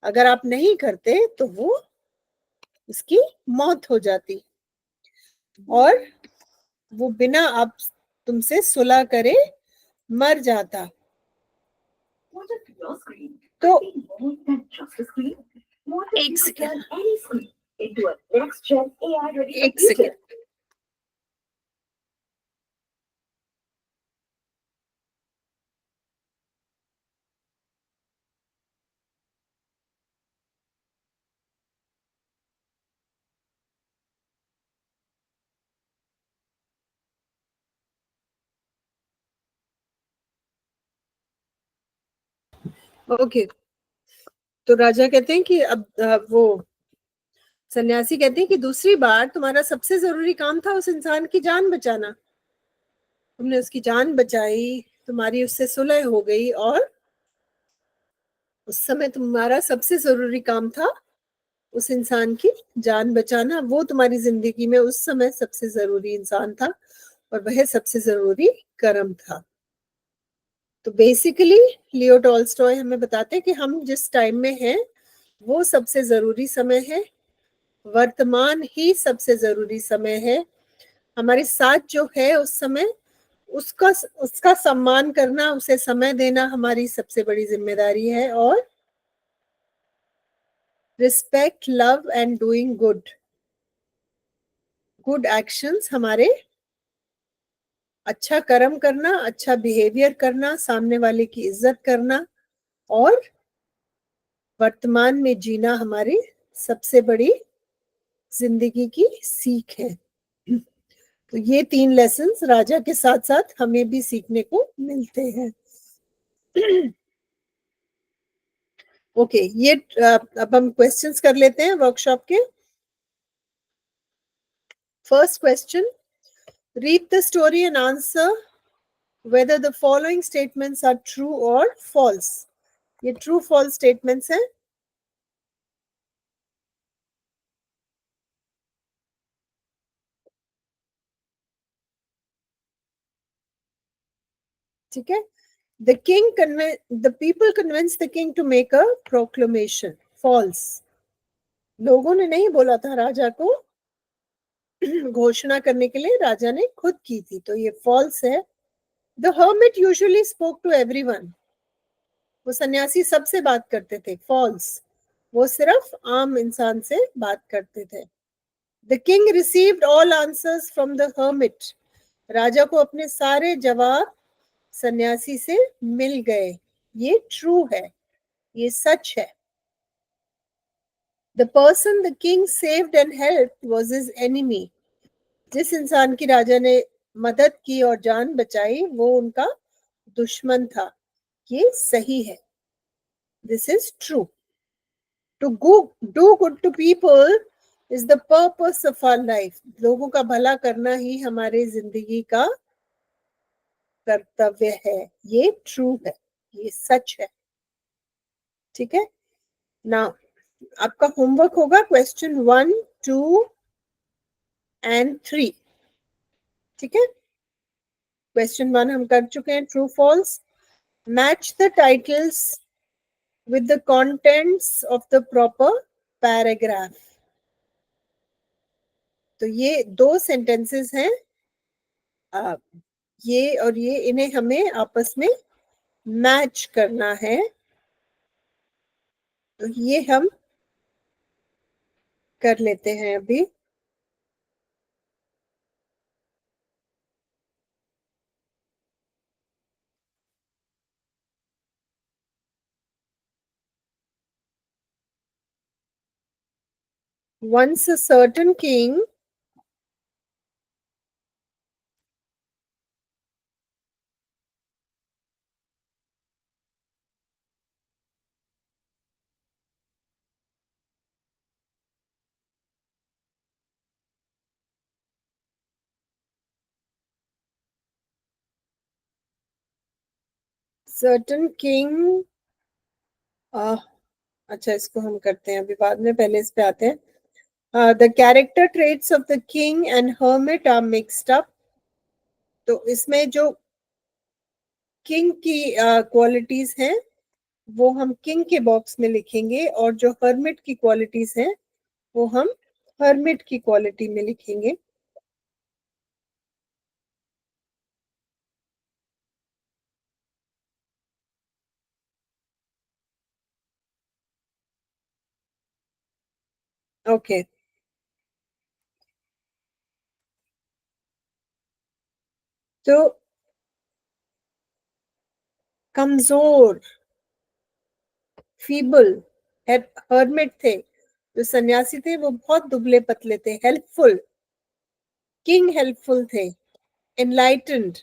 अगर आप नहीं करते तो वो उसकी मौत हो जाती, और वो बिना आप तुमसे सुलह करे मर जाता। तो एक सेकेंड, एक सेकेंड। ओके, तो राजा कहते हैं कि अब वो सन्यासी कहते हैं कि दूसरी बार तुम्हारा सबसे जरूरी काम था उस इंसान की जान बचाना। तुमने उसकी जान बचाई, तुम्हारी उससे सुलह हो गई, और उस समय तुम्हारा सबसे जरूरी काम था उस इंसान की जान बचाना। वो तुम्हारी जिंदगी में उस समय सबसे जरूरी इंसान था, और वह सबसे जरूरी कर्म था। तो बेसिकली लियो टॉल्स्टॉय हमें बताते हैं कि हम जिस टाइम में हैं वो सबसे जरूरी समय है, वर्तमान ही सबसे जरूरी समय है। हमारे साथ जो है उस समय उसका उसका सम्मान करना, उसे समय देना हमारी सबसे बड़ी जिम्मेदारी है। और respect, love and doing good good actions, हमारे अच्छा कर्म करना, अच्छा बिहेवियर करना, सामने वाले की इज्जत करना, और वर्तमान में जीना हमारी सबसे बड़ी जिंदगी की सीख है। तो ये 3 लेसन्स राजा के साथ साथ हमें भी सीखने को मिलते हैं। ओके, ये अब हम क्वेश्चंस कर लेते हैं वर्कशॉप के। First question, read the story and answer whether the following statements are true or false. ये ट्रू फॉल्स स्टेटमेंट्स हैं। ठीक है। the people convinced the king to make a proclamation. False. लोगों ने नहीं बोला था राजा को, घोषणा करने के लिए राजा ने खुद की थी, तो ये फॉल्स है। The hermit usually spoke to everyone. वो सन्यासी सबसे बात करते थे। फॉल्स। वो सिर्फ आम इंसान से बात करते थे। The king received all answers from the hermit. राजा को अपने सारे जवाब सन्यासी से मिल गए। ये ट्रू है, ये सच है। The person the king saved and helped was his enemy. जिस इंसान की राजा ने मदद की और जान बचाई वो उनका दुश्मन था। ये सही है, this is true. To do good to people is the purpose of our life. लोगों का भला करना ही हमारे जिंदगी का कर्तव्य है। ये ट्रू है, ये सच है। ठीक है ना। आपका होमवर्क होगा क्वेश्चन 1, 2 एंड 3। ठीक है, क्वेश्चन 1 हम कर चुके हैं, true false. Match the titles with the contents of the proper paragraph. तो ये 2 सेंटेंसेस हैं, ये और ये, इन्हें हमें आपस में मैच करना है। तो ये हम कर लेते हैं अभी। Once a certain king certain king अच्छा, इसको हम करते हैं अभी बाद में, पहले इस पे आते हैं। The character traits of the king and hermit are mixed up. तो इसमें जो किंग की क्वालिटीज हैं वो हम किंग के बॉक्स में लिखेंगे, और जो हर्मिट की क्वालिटीज हैं वो हम हर्मिट की क्वालिटी में लिखेंगे। ओके, तो कमजोर, फीबल हर्मिट थे, जो सन्यासी थे वो बहुत दुबले पतले थे। हेल्पफुल, किंग हेल्पफुल थे। एनलाइटेंड,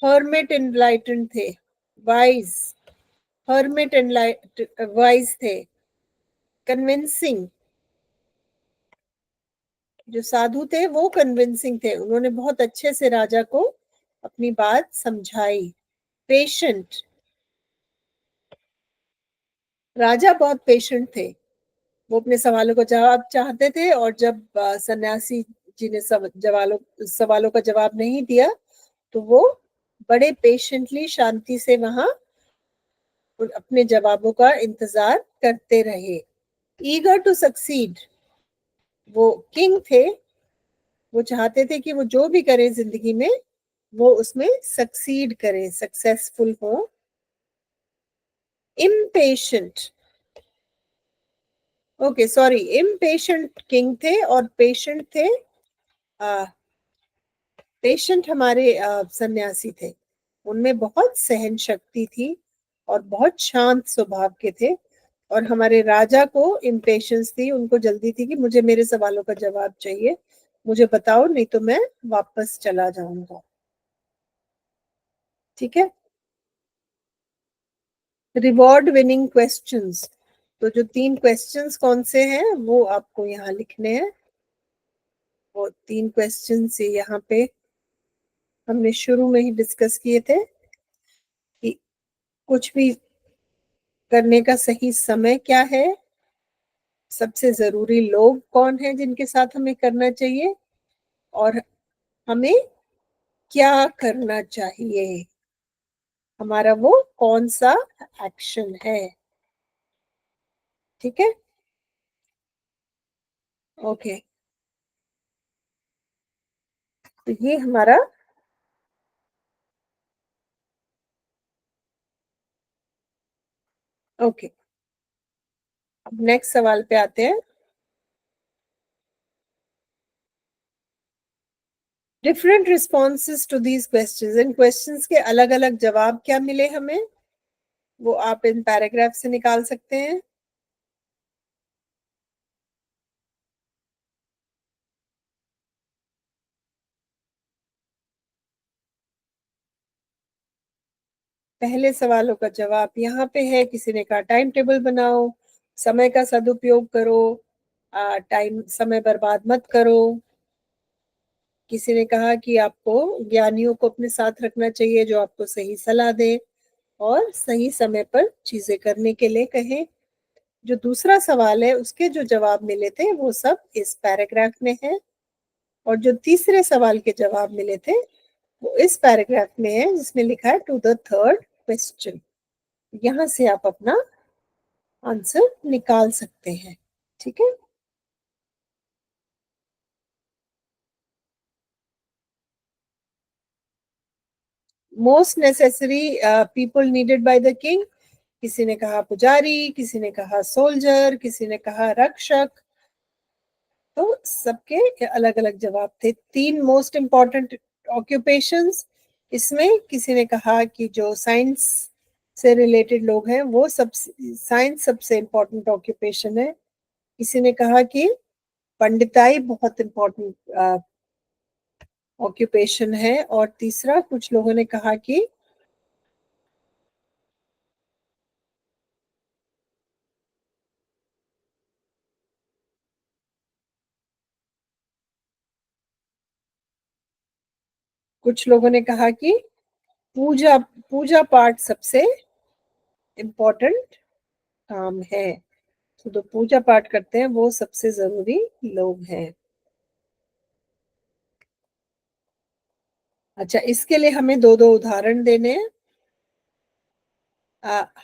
हर्मिट एनलाइटेंड थे। वाइज, हर्मिट वाइज थे। कन्विंसिंग, जो साधु थे वो कन्विंसिंग थे, उन्होंने बहुत अच्छे से राजा को अपनी बात समझाई। पेशेंट, राजा बहुत पेशेंट थे, वो अपने सवालों का जवाब चाहते थे, और जब सन्यासी जी ने सवालों का जवाब नहीं दिया तो वो बड़े पेशेंटली, शांति से वहां अपने जवाबों का इंतजार करते रहे। ईगर टू सक्सीड, वो किंग थे, वो चाहते थे कि वो जो भी करे जिंदगी में वो उसमें सक्सीड करे, सक्सेसफुल हो। Impatient, okay sorry, impatient king थे और पेशेंट थे, पेशेंट हमारे सन्यासी थे। उनमें बहुत सहन शक्ति थी और बहुत शांत स्वभाव के थे। और हमारे राजा को इम्पेशंस थी, उनको जल्दी थी कि मुझे मेरे सवालों का जवाब चाहिए, मुझे बताओ नहीं तो मैं वापस चला जाऊंगा। ठीक है। रिवॉर्ड विनिंग क्वेश्चंस, तो जो 3 क्वेश्चंस कौन से हैं वो आपको यहाँ लिखने हैं। वो 3 क्वेश्चन से यहाँ पे हमने शुरू में ही डिस्कस किए थे कि कुछ भी करने का सही समय क्या है, सबसे जरूरी लोग कौन है जिनके साथ हमें करना चाहिए, और हमें क्या करना चाहिए, हमारा वो कौन सा एक्शन है। ठीक है। ओके, तो ये हमारा, ओके, अब नेक्स्ट सवाल पे आते हैं। Different responses to these questions, इन क्वेश्चंस के अलग अलग जवाब क्या मिले हमें, वो आप इन पैराग्राफ से निकाल सकते हैं। पहले सवालों का जवाब यहाँ पे है। किसी ने कहा टाइम टेबल बनाओ, समय का सदुपयोग करो, टाइम समय बर्बाद मत करो। किसी ने कहा कि आपको ज्ञानियों को अपने साथ रखना चाहिए जो आपको सही सलाह दे और सही समय पर चीजें करने के लिए कहें। जो दूसरा सवाल है उसके जो जवाब मिले थे वो सब इस पैराग्राफ में है, और जो तीसरे सवाल के जवाब मिले थे वो इस पैराग्राफ में है जिसमें लिखा है टू द थर्ड क्वेश्चन। यहाँ से आप अपना आंसर निकाल सकते हैं। ठीक है। Most necessary people needed by the king, किसी ने कहा पुजारी, किसी ने कहा सोल्जर, किसी ने कहा रक्षक। तो सबके अलग अलग जवाब थे। 3 मोस्ट इंपॉर्टेंट ऑक्यूपेशंस। इसमें किसी ने कहा कि जो साइंस से रिलेटेड लोग हैं वो सब, साइंस सबसे इंपॉर्टेंट ऑक्यूपेशन है। किसी ने कहा कि पंडिताई बहुत इंपॉर्टेंट ऑक्यूपेशन है। और तीसरा कुछ लोगों ने कहा कि पूजा पूजा पाठ सबसे इम्पोर्टेंट काम है। तो जो पूजा पाठ करते हैं वो सबसे जरूरी लोग हैं। अच्छा, इसके लिए हमें 2 उदाहरण देने हैं।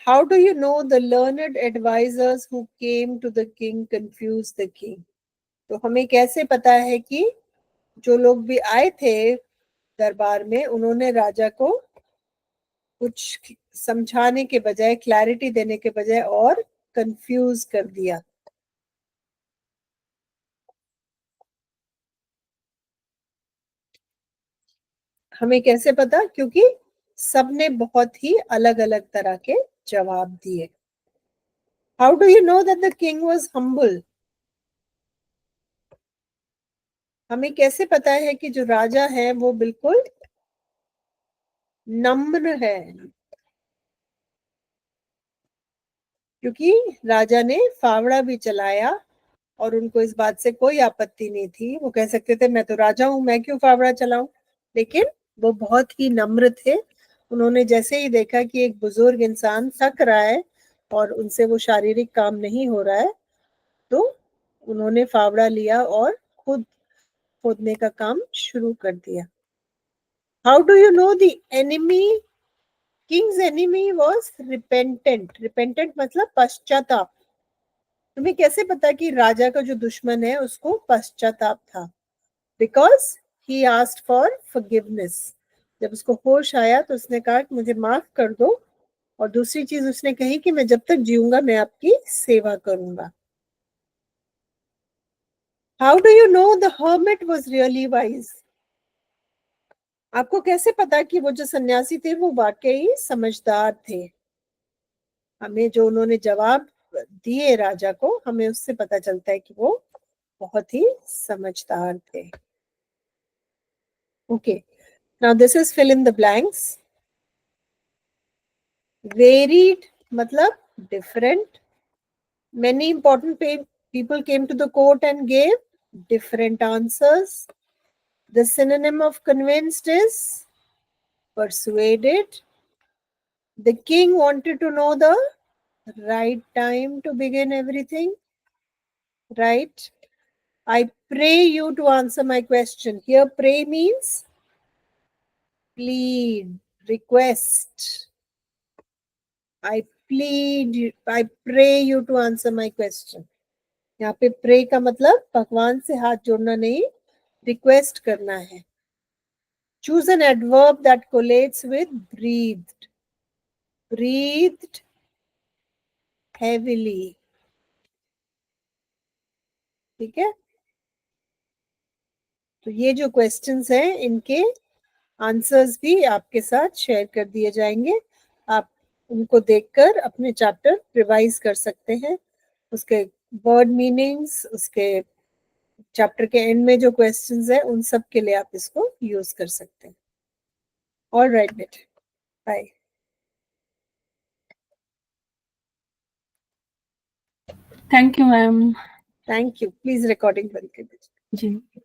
How do you know the learned advisers who came to the king confuse the king? तो हमें कैसे पता है कि जो लोग भी आए थे दरबार में उन्होंने राजा को कुछ समझाने के बजाय, क्लैरिटी देने के बजाय और कंफ्यूज कर दिया? हमें कैसे पता? क्योंकि सबने बहुत ही अलग अलग तरह के जवाब दिए। How do you know that the king was humble? हमें कैसे पता है कि जो राजा है वो बिल्कुल नम्र है? क्योंकि राजा ने फावड़ा भी चलाया और उनको इस बात से कोई आपत्ति नहीं थी। वो कह सकते थे मैं तो राजा हूं, मैं क्यों फावड़ा चलाऊं। लेकिन वो बहुत ही नम्र थे। उन्होंने जैसे ही देखा कि एक बुजुर्ग इंसान थक रहा है और उनसे वो शारीरिक काम नहीं हो रहा है, तो उन्होंने फावड़ा लिया और खुद खोदने का काम शुरू कर दिया। How do you know the enemy? Kings enemy was repentant. Repentant मतलब पश्चाताप। तुम्हें कैसे पता कि राजा का जो दुश्मन है उसको पश्चाताप था? Because he asked for forgiveness. जब उसको होश आया तो उसने कहा कि मुझे माफ कर दो। और दूसरी चीज उसने कही कि मैं जब तक जीऊंगा मैं आपकी सेवा करूंगा। How do you know the hermit was really wise? आपको कैसे पता कि वो जो सन्यासी थे वो वाकई समझदार थे? हमें जो उन्होंने जवाब दिए राजा को, हमें उससे पता चलता है कि वो बहुत ही समझदार थे। Okay, now this is fill in the blanks. Varied मतलब डिफरेंट। Many important people came to the court and gave different answers. The synonym of convinced is persuaded. The king wanted to know the right time to begin everything. Right? I pray you to answer my question. Here, pray means plead, request. I pray you to answer my question. यहाँ पे प्रे का मतलब भगवान से हाथ जोड़ना नहीं, रिक्वेस्ट करना है। Choose an adverb that collocates with breathed. Breathed heavily. ठीक है, तो ये जो क्वेश्चंस हैं इनके आंसर्स भी आपके साथ शेयर कर दिए जाएंगे। आप उनको देखकर अपने चैप्टर रिवाइज कर सकते हैं। उसके वर्ड मीनिंग्स, उसके चैप्टर के एंड में जो क्वेश्चंस है उन सब के लिए आप इसको यूज कर सकते हैं। ऑल राइट बेटे, bye. Thank you ma'am. Thank you. Please recording बंद कर दीजिए। जी।